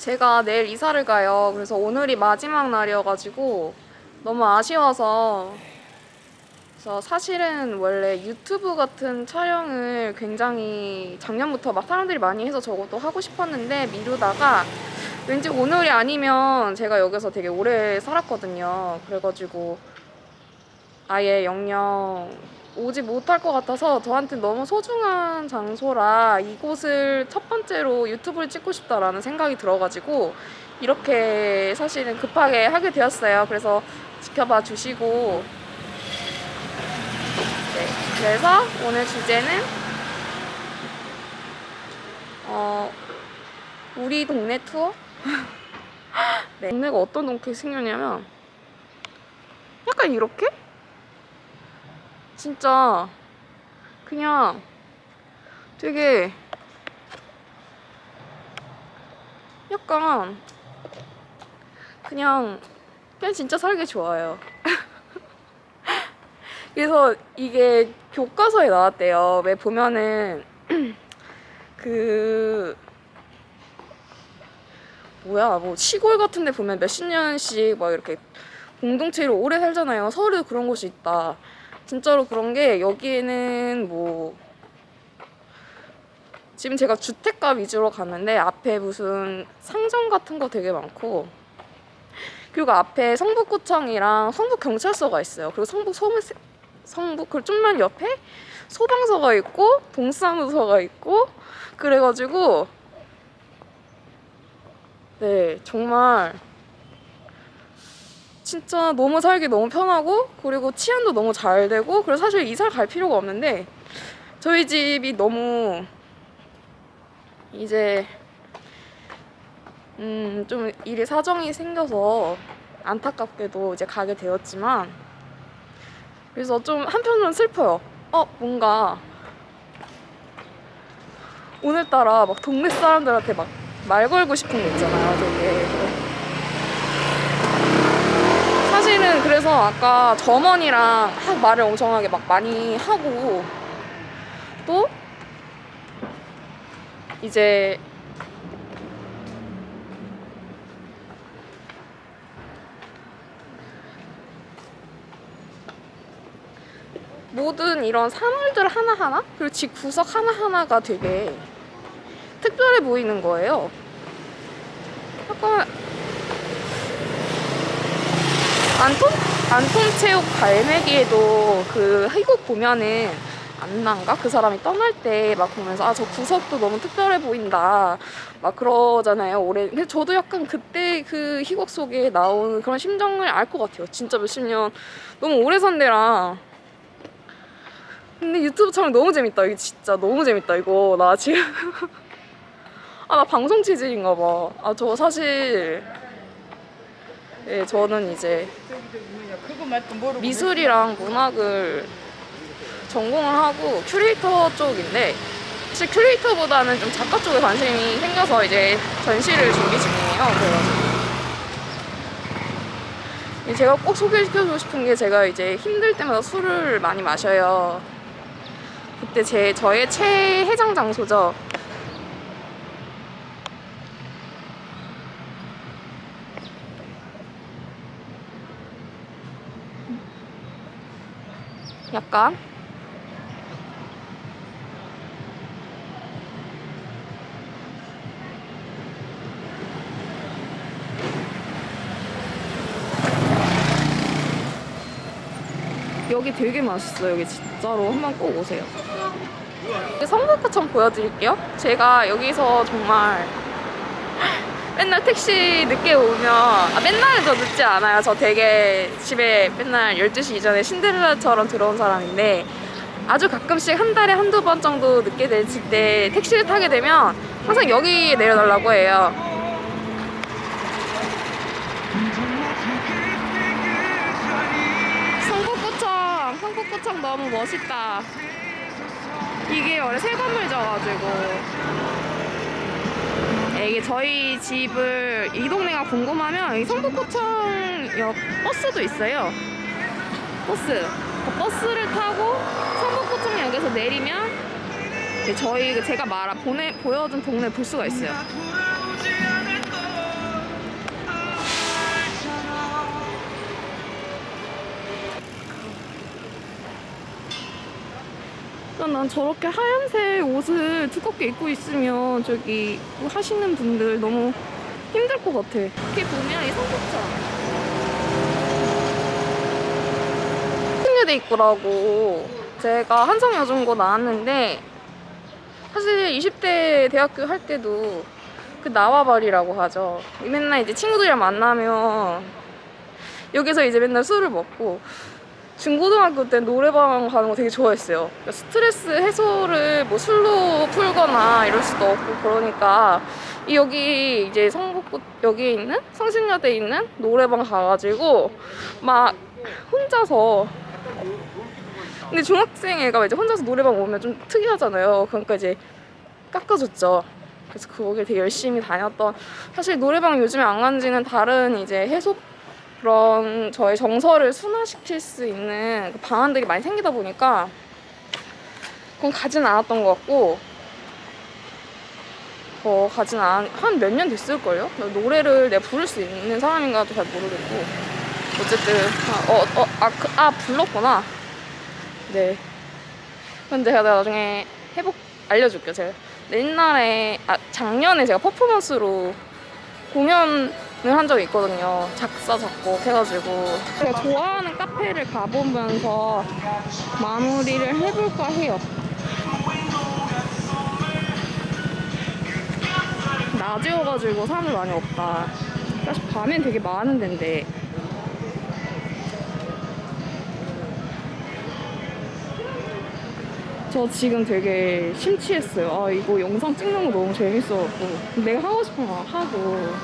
제가 내일 이사를 가요. 그래서 오늘이 마지막 날이어가지고 너무 아쉬워서. 그래서 사실은 원래 유튜브 같은 촬영을 굉장히 작년부터 막 사람들이 많이 해서 저것도 하고 싶었는데 미루다가 왠지 오늘이 아니면 제가 여기서 되게 오래 살았거든요. 그래가지고 아예 영영 오지 못할 것 같아서 저한테 너무 소중한 장소라 이곳을 첫 번째로 유튜브를 찍고 싶다라는 생각이 들어가지고 이렇게 사실은 급하게 하게 되었어요. 그래서 지켜봐 주시고. 네, 그래서 오늘 주제는 우리 동네 투어? 네, 동네가 어떤 동네가 생겼냐면 약간 이렇게? 진짜 그냥 되게 약간 그냥 진짜 살기 좋아요. 그래서 이게 교과서에 나왔대요. 왜 보면은 그 뭐야 뭐 시골 같은 데 보면 몇십 년씩 막 이렇게 공동체로 오래 살잖아요. 서울에도 그런 곳이 있다. 진짜로 그런 게 여기에는 뭐 지금 제가 주택가 위주로 갔는데 앞에 무슨 상점 같은 거 되게 많고 그리고 앞에 성북구청이랑 성북경찰서가 있어요. 그리고 성북 그 좀만 옆에 소방서가 있고 동사무소가 있고 그래가지고 네 정말 진짜 너무 살기 너무 편하고 그리고 치안도 너무 잘 되고 그래서 사실 이사를 갈 필요가 없는데 저희 집이 너무 이제 좀 일이 사정이 생겨서 안타깝게도 이제 가게 되었지만 그래서 좀 한편으로는 슬퍼요. 뭔가 오늘따라 막 동네 사람들한테 막 말 걸고 싶은 거 있잖아요, 되게. 사실은 그래서 아까 점원이랑 막 말을 엄청나게 막 많이 하고 또 이제 모든 이런 사물들 하나하나 그리고 집 구석 하나하나가 되게 특별해 보이는 거예요. 약간 안톤체육 갈매기에도 그 희곡 보면은 안나인가? 그 사람이 떠날 때 막 보면서 저 구석도 너무 특별해 보인다 막 그러잖아요. 근데 저도 약간 그때 그 희곡 속에 나오는 그런 심정을 알 것 같아요. 진짜 몇십 년 너무 오래 산 데라. 근데 유튜브 촬영 너무 재밌다. 이게 진짜 너무 재밌다. 이거 나 지금 나 방송 체질인가 봐. 저 사실 네, 저는 이제 미술이랑 문학을 전공을 하고 큐레이터 쪽인데 사실 큐레이터보다는 좀 작가 쪽에 관심이 생겨서 이제 전시를 준비 중이에요. 그래가지고 제가 꼭 소개시켜주고 싶은 게 제가 이제 힘들 때마다 술을 많이 마셔요. 그때 저의 최애장 장소죠. 약간 여기 되게 맛있어요. 여기 진짜로 한번 꼭 오세요. 성북구청 보여드릴게요. 제가 여기서 정말 맨날 택시 늦게 오면 맨날은 저 늦지 않아요. 저 되게 집에 맨날 12시 이전에 신데렐라처럼 들어온 사람인데 아주 가끔씩 한 달에 한두 번 정도 늦게 됐을 때 택시를 타게 되면 항상 여기 내려달라고 해요. 성북구청 너무 멋있다. 이게 원래 새 건물져가지고 이게 저희 집을 이 동네가 궁금하면 여기 성북구청역 버스도 있어요. 버스를 타고 성북구청역에서 내리면 제가 보여준 동네 볼 수가 있어요. 그러니까 난 저렇게 하얀색 옷을 두껍게 입고 있으면 저기 하시는 분들 너무 힘들 것 같아. 이렇게 보면 이 성격차. 신여대 입구라고 제가 한성여중고 나왔는데 사실 20대 대학교 할 때도 그 나와바리라고 하죠. 맨날 이제 친구들이랑 만나면 여기서 이제 맨날 술을 먹고 중고등학교 때 노래방 가는 거 되게 좋아했어요. 그러니까 스트레스 해소를 뭐 술로 풀거나 이럴 수도 없고 그러니까 여기 이제 성북구 여기에 있는 성신여대에 있는 노래방 가가지고 막 혼자서 근데 중학생 애가 이제 혼자서 노래방 오면 좀 특이하잖아요. 그러니까 이제 깎아줬죠. 그래서 거길 되게 열심히 다녔던 사실 노래방 요즘에 안 간 지는 다른 이제 해소 그런 저의 정서를 순화시킬 수 있는 방안들이 많이 생기다 보니까 그건 가진 않았던 것 같고 가진 한 몇 년 됐을걸요? 노래를 내가 부를 수 있는 사람인가도 잘 모르겠고 어쨌든 불렀구나. 네. 근데 제가 나중에 알려줄게요. 제가 옛날에 작년에 제가 퍼포먼스로 공연을 한 적이 있거든요. 작사 작곡 해가지고 제가 좋아하는 카페를 가보면서 마무리를 해볼까 해요. 낮이어가지고 사람들 많이 없다. 사실 밤엔 되게 많은 데인데 저 지금 되게 심취했어요. 이거 영상 찍는 거 너무 재밌어갖고 내가 하고 싶은 거 하고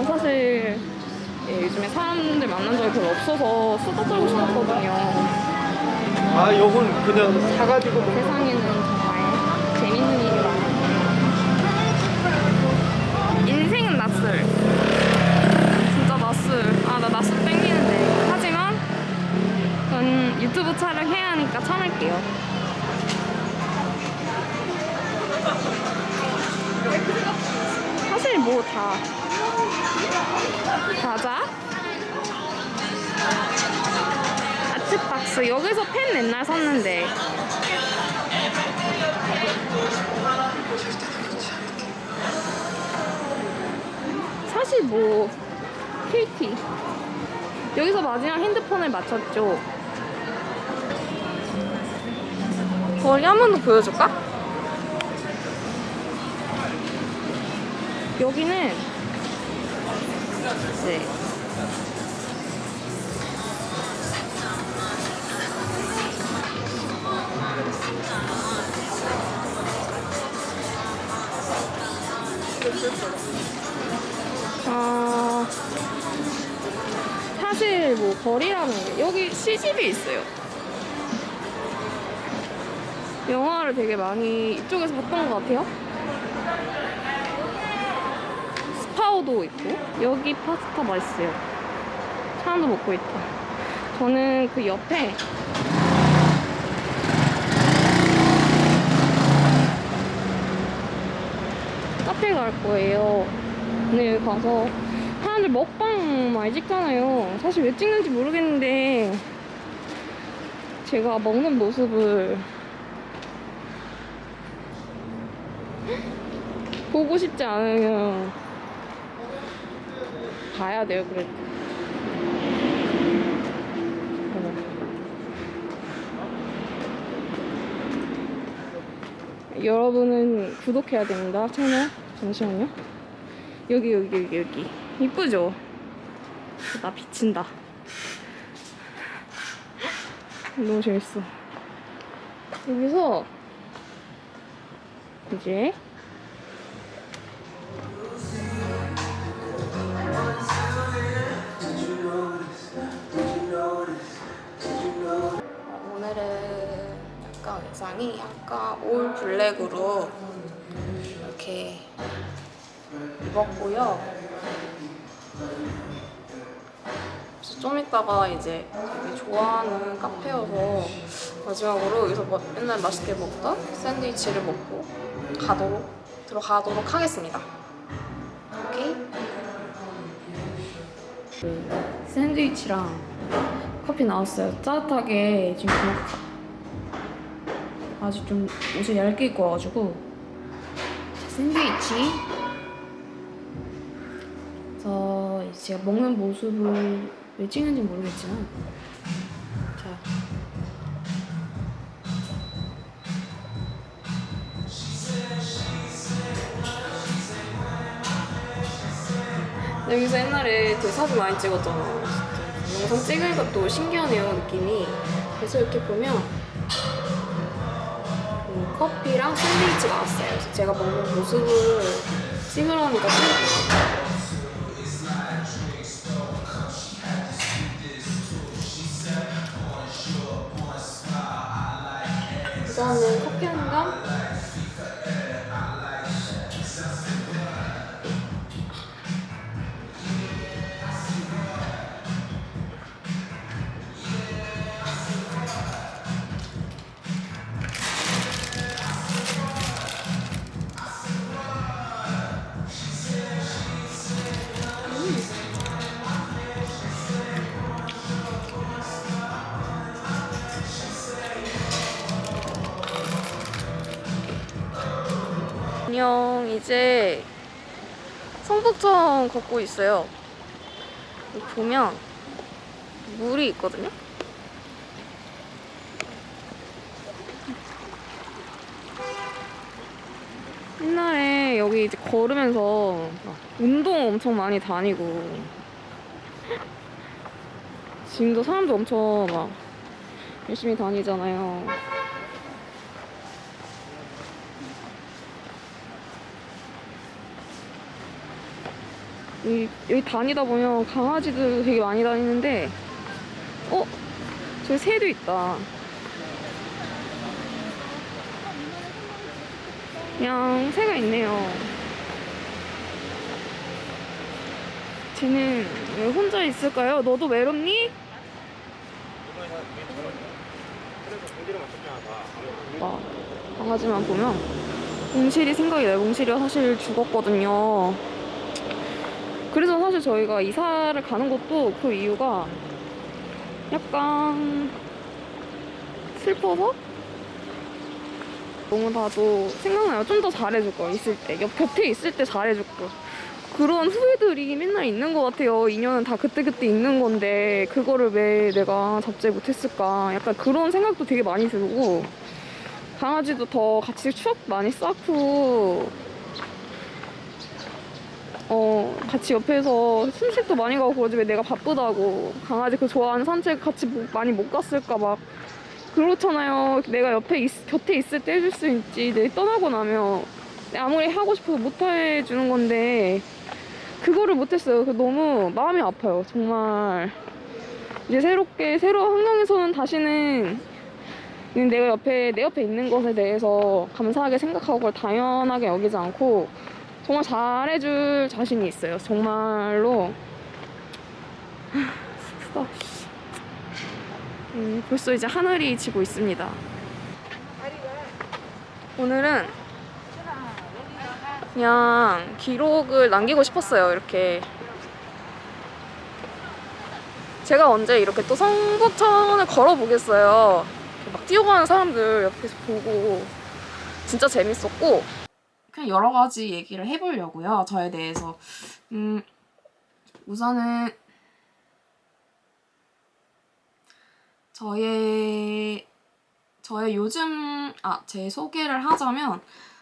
사실 요즘에 사람들 만난 적이 별로 없어서 수다 떨고 싶었거든요. 요건 그냥 사가지고 세상에는 정말 재밌는 일이 많아요. 인생은 낯설. 진짜 낯설. 나 낯설 땡기는데. 하지만 전 유튜브 촬영해야 하니까 참을게요. 사실 뭐 과자? 아트박스. 여기서 펜 맨날 샀는데. 사실 뭐 KT. 여기서 마지막 핸드폰을 맞췄죠. 거리 한 번 더 보여줄까? 여기는 네. 사실 뭐 거리라는 게 여기 CGV 있어요. 영화를 되게 많이 이쪽에서 봤던 것 같아요. 스파오도 있고 여기 파스타 맛있어요. 사람도 먹고 있다. 저는 그 옆에 카페 갈 거예요. 근데 여기 가서 사람들 먹방 많이 찍잖아요. 사실 왜 찍는지 모르겠는데 제가 먹는 모습을 보고 싶지 않으면 봐야 돼요. 그래도 여러분은 구독해야 됩니다. 채널. 잠시만요. 여기 이쁘죠? 나 비친다. 너무 재밌어. 여기서 이제 오늘은 약간 의상이 약간 올 블랙으로 이렇게 입었고요. 그래서 좀 이따가 이제 되게 좋아하는 카페여서 마지막으로 여기서 맨날 맛있게 먹던 샌드위치를 먹고 들어가도록 하겠습니다. 오케이? 샌드위치랑 커피 나왔어요. 따뜻하게 지금 아직 좀 옷을 얇게 입고 와가지고. 자, 샌드위치. 그래서 이제 제가 먹는 모습을 왜 찍는지 모르겠지만, 자. 여기서 옛날에 되게 사진 많이 찍었잖아. 진짜. 영상 찍으니까 또 신기하네요, 느낌이. 그래서 이렇게 보면 커피랑 샌드위치가 왔어요. 그래서 제가 먹는 모습을 찍으려니까 찍었어요. 우선은 커피 한 잔. 안녕. 이제 성북천 걷고 있어요. 여기 보면 물이 있거든요. 옛날에 여기 이제 걸으면서 운동 엄청 많이 다니고, 지금도 사람도 엄청 막 열심히 다니잖아요. 여기 다니다 보면 강아지도 되게 많이 다니는데, 저기 새도 있다. 그냥 새가 있네요. 쟤는 왜 혼자 있을까요? 너도 외롭니? 강아지만 보면 몽실이 생각이 나요. 몽실이가 사실 죽었거든요. 그래서 사실 저희가 이사를 가는 것도 그 이유가 약간 슬퍼서? 너무 나도 생각나요. 좀 더 잘해줄 거 있을 때, 곁에 있을 때 잘해줄 거. 그런 후회들이 맨날 있는 것 같아요. 인연은 다 그때그때 있는 건데 그거를 왜 내가 잡지 못했을까. 약간 그런 생각도 되게 많이 들고, 강아지도 더 같이 추억 많이 쌓고, 같이 옆에서 산책도 많이 가고 그러지 왜 내가 바쁘다고 강아지 그 좋아하는 산책 같이 많이 못 갔을까 막 그렇잖아요. 내가 곁에 있을 때 해줄 수 있지, 내 떠나고 나면 아무리 하고 싶어도 못 해주는 건데 그거를 못했어요. 그래서 너무 마음이 아파요, 정말. 이제 새로운 환경에서는 다시는 내 옆에 있는 것에 대해서 감사하게 생각하고 그걸 당연하게 여기지 않고 정말 잘해줄 자신이 있어요. 정말로. 슬프다. 벌써 이제 하늘이 지고 있습니다. 오늘은 그냥 기록을 남기고 싶었어요. 이렇게 제가 언제 이렇게 또 성북천을 걸어보겠어요. 막 뛰어가는 사람들 옆에서 보고 진짜 재밌었고, 그냥 여러 가지 얘기를 해보려고요. 저에 대해서. 우선은 저의 요즘 제 소개를 하자면,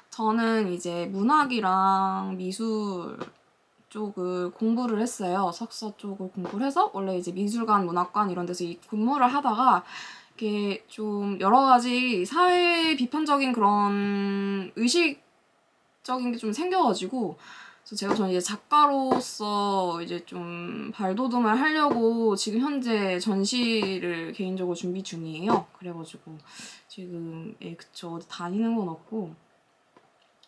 저는 이제 문학이랑 미술 쪽을 공부를 했어요. 석사 쪽을 공부를 해서 원래 이제 미술관, 문학관 이런 데서 근무를 하다가 이렇게 좀 여러 가지 사회 비판적인 그런 의식적인 게 좀 생겨가지고, 그래서 저는 이제 작가로서 이제 좀 발돋움을 하려고 지금 현재 전시를 개인적으로 준비 중이에요. 그래가지고 지금 그쵸, 다니는 건 없고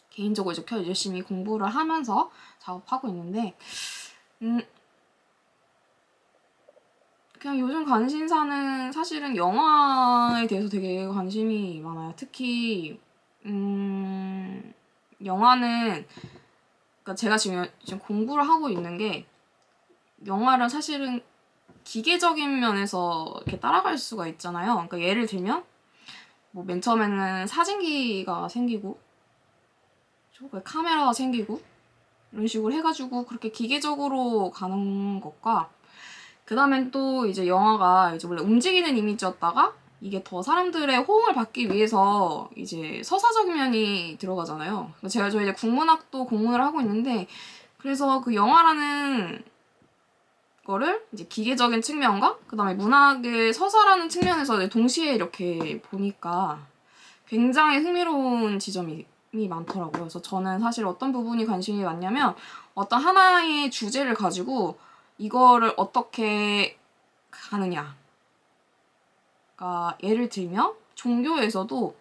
개인적으로 이제 열심히 공부를 하면서 작업하고 있는데, 그냥 요즘 관심사는 사실은 영화에 대해서 되게 관심이 많아요. 특히 영화는, 그러니까 제가 지금 공부를 하고 있는 게, 영화를 사실은 기계적인 면에서 이렇게 따라갈 수가 있잖아요. 그러니까 예를 들면 뭐 맨 처음에는 사진기가 생기고 카메라가 생기고 이런 식으로 해가지고 그렇게 기계적으로 가는 것과 그 다음엔 또 이제 영화가 이제 원래 움직이는 이미지였다가 이게 더 사람들의 호응을 받기 위해서 이제 서사적인 면이 들어가잖아요. 저 이제 국문학도 공부를 하고 있는데 그래서 그 영화라는 거를 이제 기계적인 측면과 그 다음에 문학의 서사라는 측면에서 동시에 이렇게 보니까 굉장히 흥미로운 지점이 많더라고요. 그래서 저는 사실 어떤 부분이 관심이 많냐면 어떤 하나의 주제를 가지고 이거를 어떻게 가느냐. 그러니까 예를 들면 종교에서도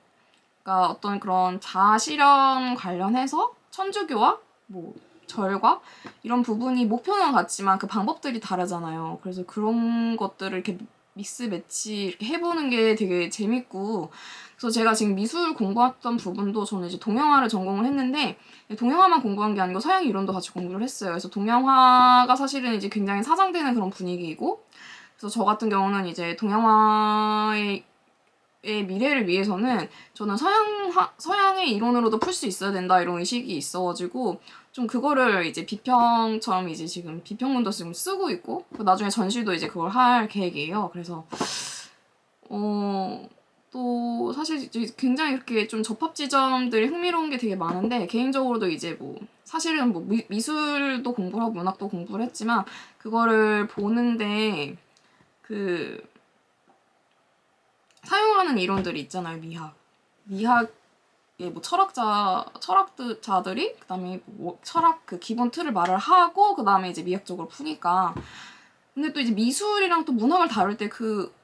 그러니까 어떤 그런 자아실현 관련해서 천주교와 뭐 절과 이런 부분이 목표는 같지만 그 방법들이 다르잖아요. 그래서 그런 것들을 이렇게 믹스 매치 이렇게 해보는 게 되게 재밌고 그래서 제가 지금 미술 공부했던 부분도 저는 이제 동양화를 전공을 했는데 동양화만 공부한 게 아니고 서양 이론도 같이 공부를 했어요. 그래서 동양화가 사실은 이제 굉장히 사장되는 그런 분위기이고 그래서 저 같은 경우는 이제 동양화의 미래를 위해서는 저는 서양의 이론으로도 풀 수 있어야 된다 이런 의식이 있어가지고 좀 그거를 이제 비평처럼 이제 지금 비평문도 지금 쓰고 있고 나중에 전시도 이제 그걸 할 계획이에요. 그래서 또 사실 이제 굉장히 이렇게 좀 접합 지점들이 흥미로운 게 되게 많은데 개인적으로도 이제 뭐 사실은 뭐 미술도 공부를 하고 문학도 공부를 했지만 그거를 보는데 그 사용하는 이론들이 있잖아요. 미학의 뭐 철학자들이 그다음에 뭐 철학 그 기본 틀을 말을 하고 그다음에 이제 미학적으로 푸니까 근데 또 이제 미술이랑 또 문학을 다룰 때 그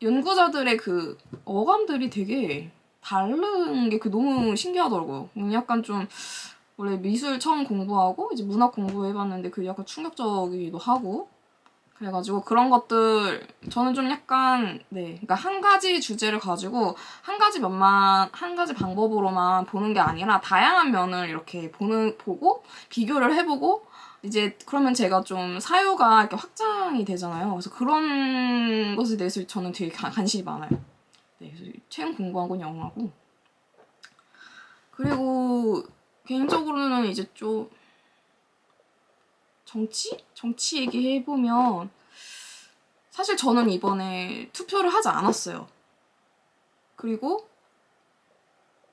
연구자들의 그 어감들이 되게 다른 게 그 너무 신기하더라고요. 약간 좀 원래 미술 처음 공부하고 이제 문학 공부해봤는데 그 약간 충격적이기도 하고 그래가지고 그런 것들 저는 좀 약간 그러니까 한 가지 주제를 가지고 한 가지 방법으로만 보는 게 아니라 다양한 면을 이렇게 보고 비교를 해보고 이제 그러면 제가 좀 사유가 이렇게 확장이 되잖아요. 그래서 그런 것에 대해서 저는 되게 관심이 많아요. 네, 그래서 최근 공부한 건 영어고 그리고 개인적으로는 이제 좀 정치 얘기해보면 사실 저는 이번에 투표를 하지 않았어요. 그리고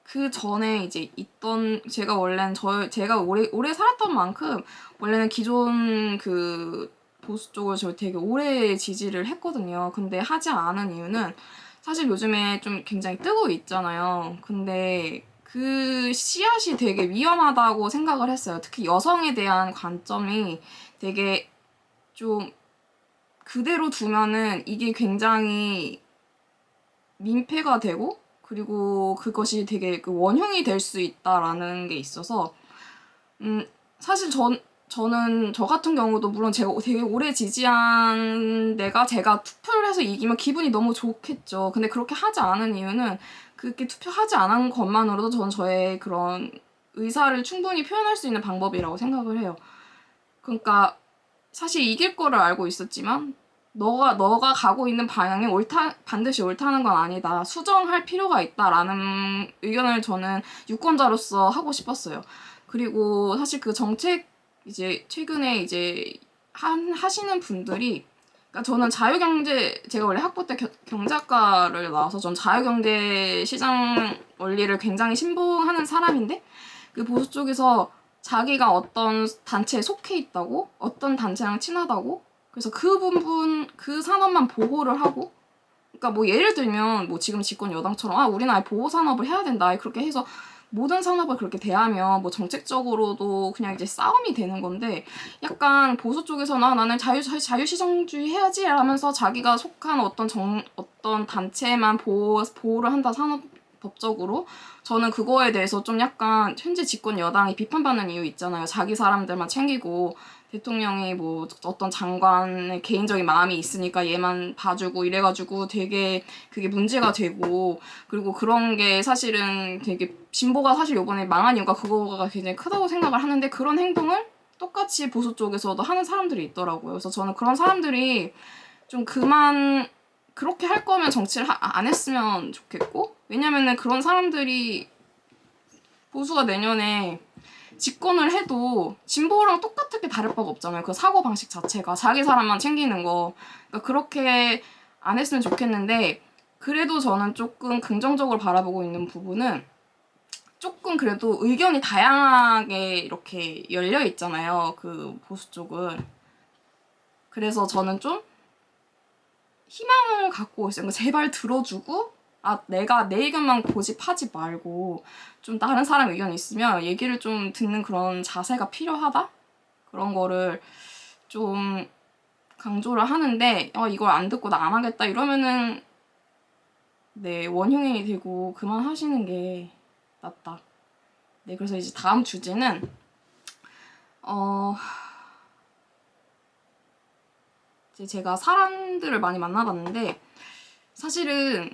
그 전에 이제 있던 제가 원래는 제가 오래 살았던 만큼 원래는 기존 그 보수 쪽을 저 되게 오래 지지를 했거든요. 근데 하지 않은 이유는 사실 요즘에 좀 굉장히 뜨고 있잖아요. 근데 그 씨앗이 되게 위험하다고 생각을 했어요. 특히 여성에 대한 관점이 되게 좀 그대로 두면은 이게 굉장히 민폐가 되고 그리고 그것이 되게 그 원흉이 될 수 있다라는 게 있어서 사실 저는 저 같은 경우도 물론 제가 되게 오래 지지한 데가 제가 투표를 해서 이기면 기분이 너무 좋겠죠. 근데 그렇게 하지 않은 이유는 그렇게 투표하지 않은 것만으로도 저는 저의 그런 의사를 충분히 표현할 수 있는 방법이라고 생각을 해요. 그러니까 사실 이길 거를 알고 있었지만 너가 가고 있는 방향이 반드시 옳다는 건 아니다. 수정할 필요가 있다라는 의견을 저는 유권자로서 하고 싶었어요. 그리고 사실 그 정책 이제 최근에 이제 하시는 분들이 그러니까 저는 제가 원래 학부 때 경제학과를 나와서 전 자유경제 시장 원리를 굉장히 신봉하는 사람인데 그 보수 쪽에서 자기가 어떤 단체에 속해 있다고 어떤 단체랑 친하다고 그래서 그 부분 그 산업만 보호를 하고 그러니까 뭐 예를 들면 뭐 지금 집권 여당처럼 우리는 아예 보호 산업을 해야 된다 그렇게 해서 모든 산업을 그렇게 대하면 뭐 정책적으로도 그냥 이제 싸움이 되는 건데 약간 보수 쪽에서는 나는 자유시장주의 해야지 하면서 자기가 속한 어떤 단체만 보호를 한다 법적으로 저는 그거에 대해서 좀 약간 현재 집권 여당이 비판받는 이유 있잖아요. 자기 사람들만 챙기고 대통령이 뭐 어떤 장관의 개인적인 마음이 있으니까 얘만 봐주고 이래가지고 되게 그게 문제가 되고 그리고 그런 게 사실은 되게 진보가 사실 요번에 망한 이유가 그거가 굉장히 크다고 생각을 하는데 그런 행동을 똑같이 보수 쪽에서도 하는 사람들이 있더라고요. 그래서 저는 그런 사람들이 좀 그렇게 할 거면 정치를 안 했으면 좋겠고, 왜냐면은 그런 사람들이 보수가 내년에 집권을 해도 진보랑 똑같게 다를 바가 없잖아요. 그 사고방식 자체가 자기 사람만 챙기는 거. 그러니까 그렇게 안 했으면 좋겠는데, 그래도 저는 조금 긍정적으로 바라보고 있는 부분은 조금 그래도 의견이 다양하게 이렇게 열려 있잖아요. 그 보수 쪽은. 그래서 저는 좀 희망을 갖고 있어요. 그러니까 제발 들어주고, 내가 내 의견만 고집하지 말고 좀 다른 사람 의견이 있으면 얘기를 좀 듣는 그런 자세가 필요하다? 그런 거를 좀 강조를 하는데, 이걸 안 듣고 나 안 하겠다 이러면은 네, 원흉이 되고 그만하시는 게 낫다. 네, 그래서 이제 다음 주제는 이제 제가 사람들을 많이 만나봤는데 사실은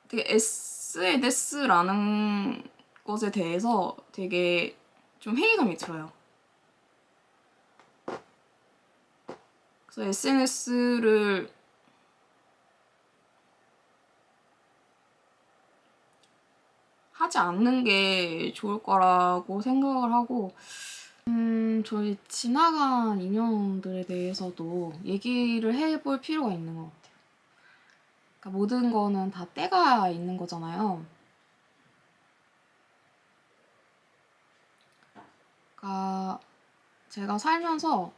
되게 SNS라는 것에 대해서 되게 좀 회의감이 들어요. 그래서 SNS를 하지 않는 게 좋을 거라고 생각을 하고, 저희 지나간 인연들에 대해서도 얘기를 해볼 필요가 있는 것 같아요. 그러니까 모든 거는 다 때가 있는 거잖아요. 그러니까 제가 살면서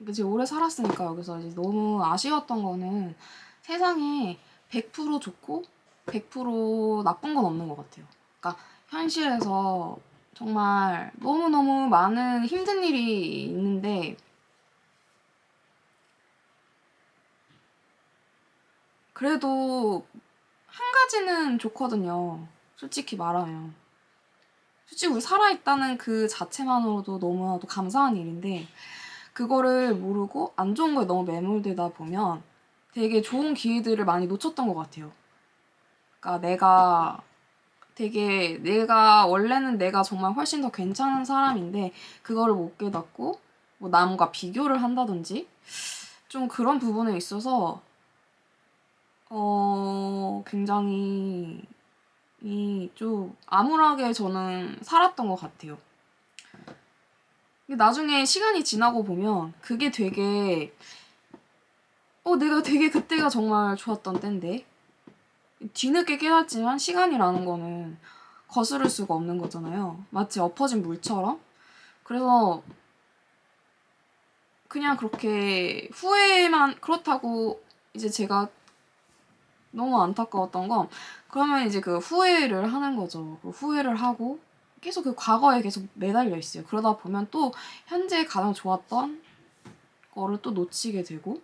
이제 오래 살았으니까 여기서 이제 너무 아쉬웠던 거는 세상에 100% 좋고 100% 나쁜 건 없는 것 같아요. 그러니까 현실에서 정말 너무너무 많은 힘든 일이 있는데 그래도 한 가지는 좋거든요. 솔직히 말하면. 솔직히 우리 살아있다는 그 자체만으로도 너무나도 감사한 일인데 그거를 모르고 안 좋은 거에 너무 매몰되다 보면 되게 좋은 기회들을 많이 놓쳤던 것 같아요. 그러니까 내가 원래는 내가 정말 훨씬 더 괜찮은 사람인데 그거를 못 깨닫고 뭐 남과 비교를 한다든지 좀 그런 부분에 있어서 굉장히 좀 암울하게 저는 살았던 것 같아요. 나중에 시간이 지나고 보면 그게 되게 내가 되게 그때가 정말 좋았던 때인데 뒤늦게 깨닫지만 시간이라는 거는 거스를 수가 없는 거잖아요. 마치 엎어진 물처럼. 그래서 그냥 그렇게 후회만 그렇다고 이제 제가 너무 안타까웠던 건 그러면 이제 그 후회를 하는 거죠. 그 후회를 하고 계속 그 과거에 계속 매달려 있어요. 그러다 보면 또 현재 가장 좋았던 거를 또 놓치게 되고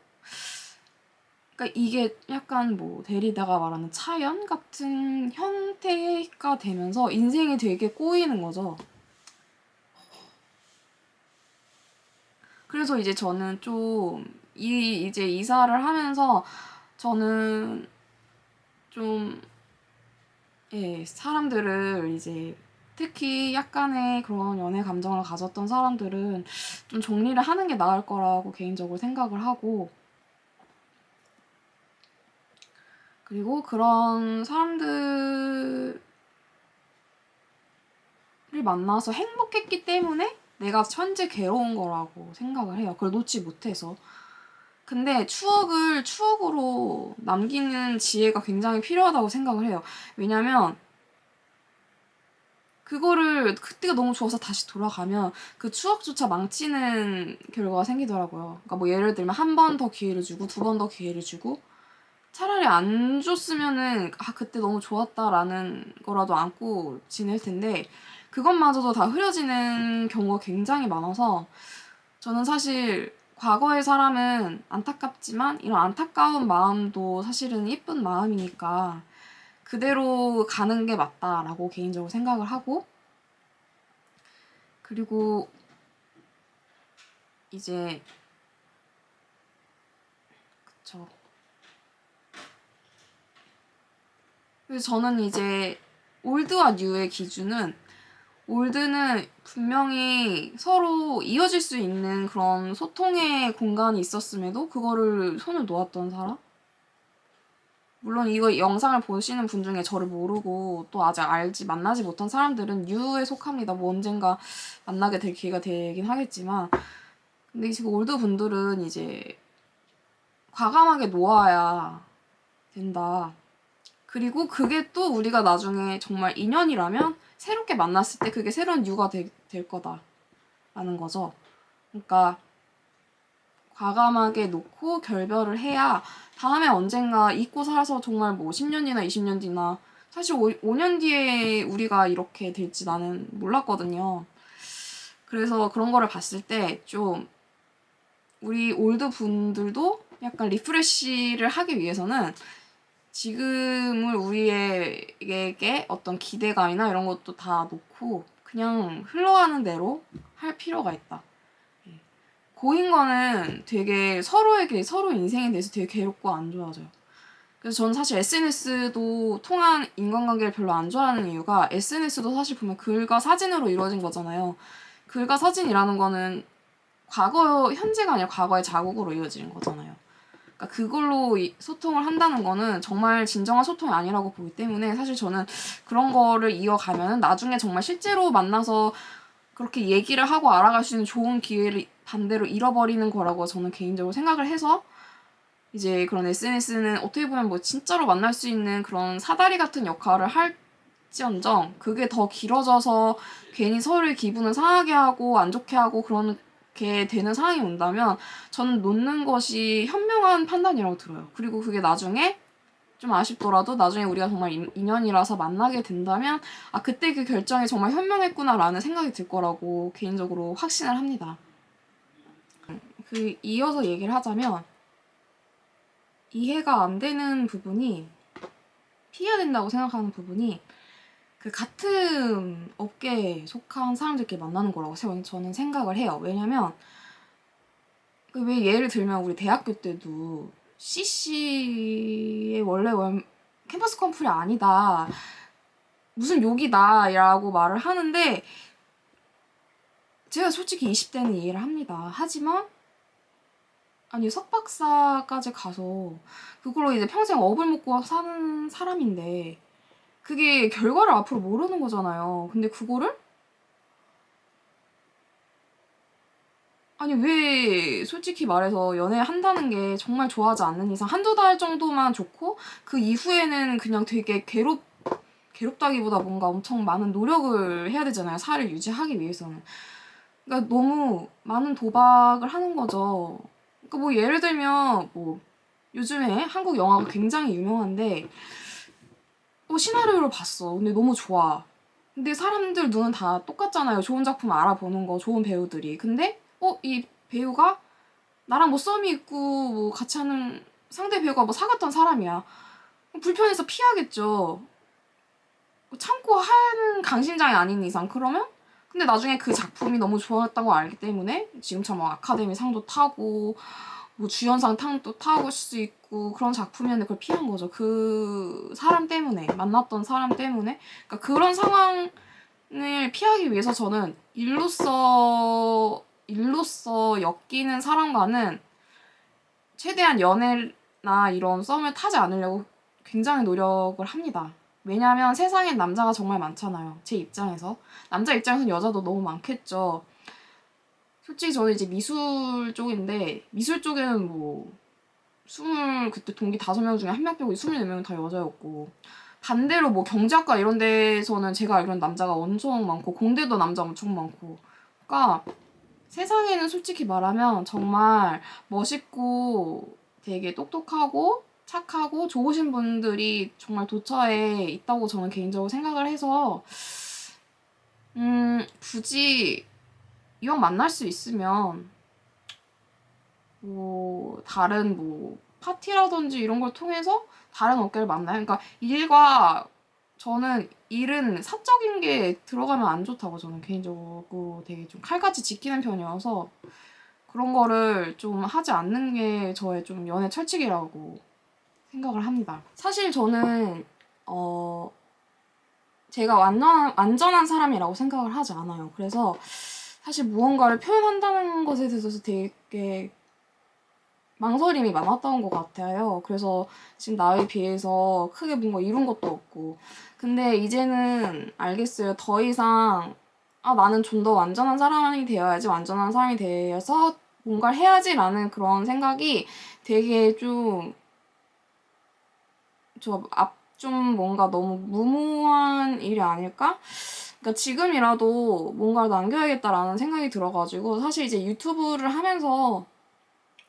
그러니까 이게 약간 뭐 데리다가 말하는 차연 같은 형태가 되면서 인생이 되게 꼬이는 거죠. 그래서 이제 저는 좀 이제 이사를 하면서 저는 좀 사람들을 이제 특히 약간의 그런 연애 감정을 가졌던 사람들은 좀 정리를 하는 게 나을 거라고 개인적으로 생각을 하고 그리고 그런 사람들을 만나서 행복했기 때문에 내가 현재 괴로운 거라고 생각을 해요. 그걸 놓지 못해서. 근데 추억을 추억으로 남기는 지혜가 굉장히 필요하다고 생각을 해요. 왜냐면 그거를 그때가 너무 좋아서 다시 돌아가면 그 추억조차 망치는 결과가 생기더라고요. 그러니까 뭐 예를 들면 한 번 더 기회를 주고 두 번 더 기회를 주고 차라리 안 줬으면은 그때 너무 좋았다라는 거라도 안고 지낼 텐데 그것마저도 다 흐려지는 경우가 굉장히 많아서 저는 사실 과거의 사람은 안타깝지만 이런 안타까운 마음도 사실은 예쁜 마음이니까 그대로 가는 게 맞다라고 개인적으로 생각을 하고 그리고 이제 그쵸. 그래서 저는 이제 올드와 뉴의 기준은 올드는 분명히 서로 이어질 수 있는 그런 소통의 공간이 있었음에도 그거를 손을 놓았던 사람? 물론 이거 영상을 보시는 분 중에 저를 모르고 또 아직 만나지 못한 사람들은 유에 속합니다. 뭐 언젠가 만나게 될 기회가 되긴 하겠지만, 근데 지금 올드 분들은 이제 과감하게 놓아야 된다. 그리고 그게 또 우리가 나중에 정말 인연이라면 새롭게 만났을 때 그게 새로운 유가 될 거다라는 거죠. 그러니까 과감하게 놓고 결별을 해야 다음에 언젠가 잊고 살아서 정말 뭐 10년이나 20년 뒤나, 사실 5년 뒤에 우리가 이렇게 될지 나는 몰랐거든요. 그래서 그런 거를 봤을 때 좀 우리 올드 분들도 약간 리프레시를 하기 위해서는 지금을 우리에게 어떤 기대감이나 이런 것도 다 놓고 그냥 흘러가는 대로 할 필요가 있다. 고인 거는 되게 서로에게 서로 인생에 대해서 되게 괴롭고 안 좋아져요. 그래서 저는 사실 SNS도 통한 인간관계를 별로 안 좋아하는 이유가, SNS도 사실 보면 글과 사진으로 이루어진 거잖아요. 글과 사진이라는 거는 현재가 아니라 과거의 자국으로 이어지는 거잖아요. 그러니까 그걸로 소통을 한다는 거는 정말 진정한 소통이 아니라고 보기 때문에, 사실 저는 그런 거를 이어가면 나중에 정말 실제로 만나서 그렇게 얘기를 하고 알아갈 수 있는 좋은 기회를 반대로 잃어버리는 거라고 저는 개인적으로 생각을 해서, 이제 그런 SNS는 어떻게 보면 뭐 진짜로 만날 수 있는 그런 사다리 같은 역할을 할지언정 그게 더 길어져서 괜히 서로의 기분을 상하게 하고 안 좋게 하고 그렇게 되는 상황이 온다면 저는 놓는 것이 현명한 판단이라고 들어요. 그리고 그게 나중에 좀 아쉽더라도 나중에 우리가 정말 인연이라서 만나게 된다면 그때 그 결정이 정말 현명했구나라는 생각이 들 거라고 개인적으로 확신을 합니다. 이어서 얘기를 하자면, 이해가 안 되는 부분이, 피해야 된다고 생각하는 부분이 그 같은 업계에 속한 사람들끼리 만나는 거라고 저는 생각을 해요. 왜냐면 왜 예를 들면 우리 대학교 때도 CC의 원래 캠퍼스 컴플이 아니다, 무슨 욕이다 라고 말을 하는데, 제가 솔직히 20대는 이해를 합니다. 하지만 아니 석박사까지 가서 그걸로 이제 평생 업을 먹고 사는 사람인데 그게 결과를 앞으로 모르는 거잖아요. 근데 그거를 아니 왜, 솔직히 말해서 연애한다는 게 정말 좋아하지 않는 이상 한두 달 정도만 좋고 그 이후에는 그냥 되게 괴롭다기보다 뭔가 엄청 많은 노력을 해야 되잖아요. 사이를 유지하기 위해서는. 그러니까 너무 많은 도박을 하는 거죠. 그러니까 뭐 예를 들면 뭐 요즘에 한국 영화가 굉장히 유명한데 시나리오를 봤어. 근데 너무 좋아. 근데 사람들 눈은 다 똑같잖아요. 좋은 작품 알아보는 거, 좋은 배우들이. 근데 이 배우가 나랑 뭐 썸이 있고 뭐 같이 하는 상대 배우가 뭐 사귀었던 사람이야. 불편해서 피하겠죠. 참고 하는 강심장이 아닌 이상. 그러면 근데 나중에 그 작품이 너무 좋았다는 걸 알기 때문에 지금처럼 뭐 아카데미 상도 타고 뭐 주연상 탕도 타고 수 있고 그런 작품이었는데 그걸 피한 거죠. 그 사람 때문에, 만났던 사람 때문에. 그러니까 그런 상황을 피하기 위해서 저는 일로서 엮이는 사람과는 최대한 연애나 이런 썸을 타지 않으려고 굉장히 노력을 합니다. 왜냐하면 세상엔 남자가 정말 많잖아요. 제 입장에서. 남자 입장에서는 여자도 너무 많겠죠. 솔직히 저는 이제 미술 쪽인데, 미술 쪽에는 뭐 그때 동기 5명 중에 1명 빼고 24명은 다 여자였고, 반대로 뭐 경제학과 이런 데서는 제가 알기로는 남자가 엄청 많고, 공대도 남자 엄청 많고. 그러니까 세상에는 솔직히 말하면 정말 멋있고 되게 똑똑하고 착하고 좋으신 분들이 정말 도처에 있다고 저는 개인적으로 생각을 해서, 굳이 이왕 만날 수 있으면 뭐 다른 뭐 파티라든지 이런 걸 통해서 다른 업계를 만나요. 그러니까 저는 일은 사적인 게 들어가면 안 좋다고 저는 개인적으로 되게 좀 칼같이 지키는 편이어서 그런 거를 좀 하지 않는 게 저의 좀 연애 철칙이라고 생각을 합니다. 사실 저는 제가 완전한 사람이라고 생각을 하지 않아요. 그래서 사실 무언가를 표현한다는 것에 대해서 되게 망설임이 많았던 것 같아요. 그래서 지금 나이에 비해서 크게 뭔가 이룬 것도 없고. 근데 이제는 알겠어요. 더 이상, 나는 좀 더 완전한 사람이 되어야지, 완전한 사람이 되어서 뭔가를 해야지라는 그런 생각이 되게 좀 뭔가 너무 무모한 일이 아닐까? 그러니까 지금이라도 뭔가를 남겨야겠다라는 생각이 들어가지고, 사실 이제 유튜브를 하면서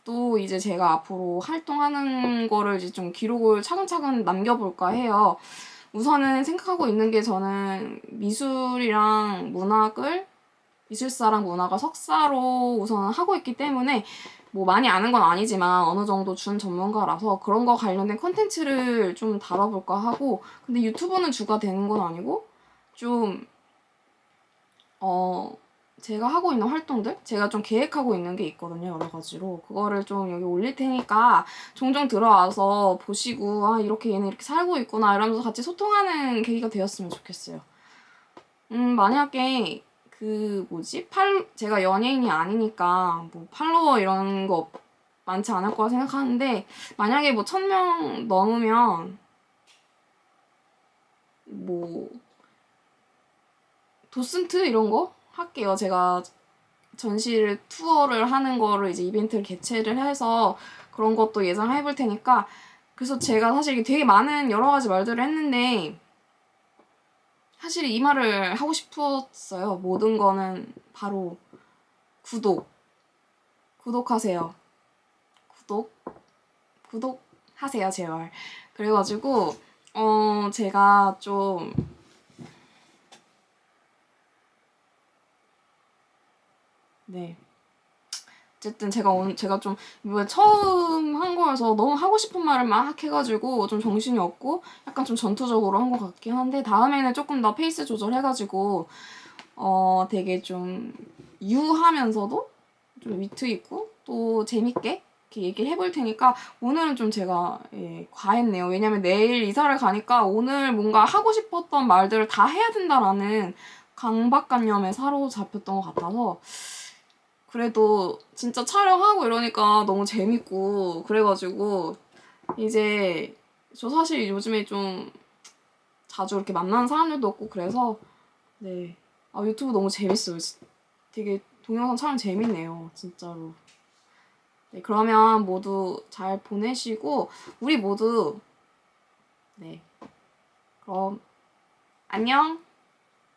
또 이제 제가 앞으로 활동하는 거를 이제 좀 기록을 차근차근 남겨볼까 해요. 우선은 생각하고 있는 게 저는 미술사랑 문학을 석사로 우선 하고 있기 때문에 뭐 많이 아는 건 아니지만 어느 정도 준 전문가라서 그런 거 관련된 컨텐츠를 좀 다뤄볼까 하고, 근데 유튜브는 주가 되는 건 아니고 좀 어, 제가 하고 있는 활동들? 제가 좀 계획하고 있는 게 있거든요, 여러 가지로. 그거를 좀 여기 올릴 테니까 종종 들어와서 보시고, 이렇게 얘는 이렇게 살고 있구나, 이러면서 같이 소통하는 계기가 되었으면 좋겠어요. 만약에, 제가 연예인이 아니니까, 뭐, 팔로워 이런 거 많지 않을 거라 생각하는데, 만약에 뭐, 1000명 넘으면, 뭐, 도슨트 이런 거 할게요. 제가 전시를 투어를 하는 거를 이제 이벤트를 개최를 해서 그런 것도 예상해 볼 테니까. 그래서 제가 사실 이게 되게 많은 여러 가지 말들을 했는데 사실 이 말을 하고 싶었어요. 모든 거는 바로 구독하세요. 구독 구독하세요, 제발. 그래가지고 제가 좀, 네, 어쨌든 제가 좀 이번에 처음 한 거여서 너무 하고 싶은 말을 막 해가지고 좀 정신이 없고 약간 좀 전투적으로 한 것 같긴 한데, 다음에는 조금 더 페이스 조절해가지고 되게 좀 유하면서도 좀 위트 있고 또 재밌게 이렇게 얘기를 해볼 테니까. 오늘은 좀 제가 과했네요. 왜냐면 내일 이사를 가니까 오늘 뭔가 하고 싶었던 말들을 다 해야 된다라는 강박관념에 사로잡혔던 것 같아서. 그래도 진짜 촬영하고 이러니까 너무 재밌고 그래가지고 이제 저 사실 요즘에 좀 자주 이렇게 만나는 사람들도 없고 그래서, 네, 유튜브 너무 재밌어요. 되게 동영상 촬영 재밌네요, 진짜로. 네, 그러면 모두 잘 보내시고 우리 모두, 네, 그럼 안녕.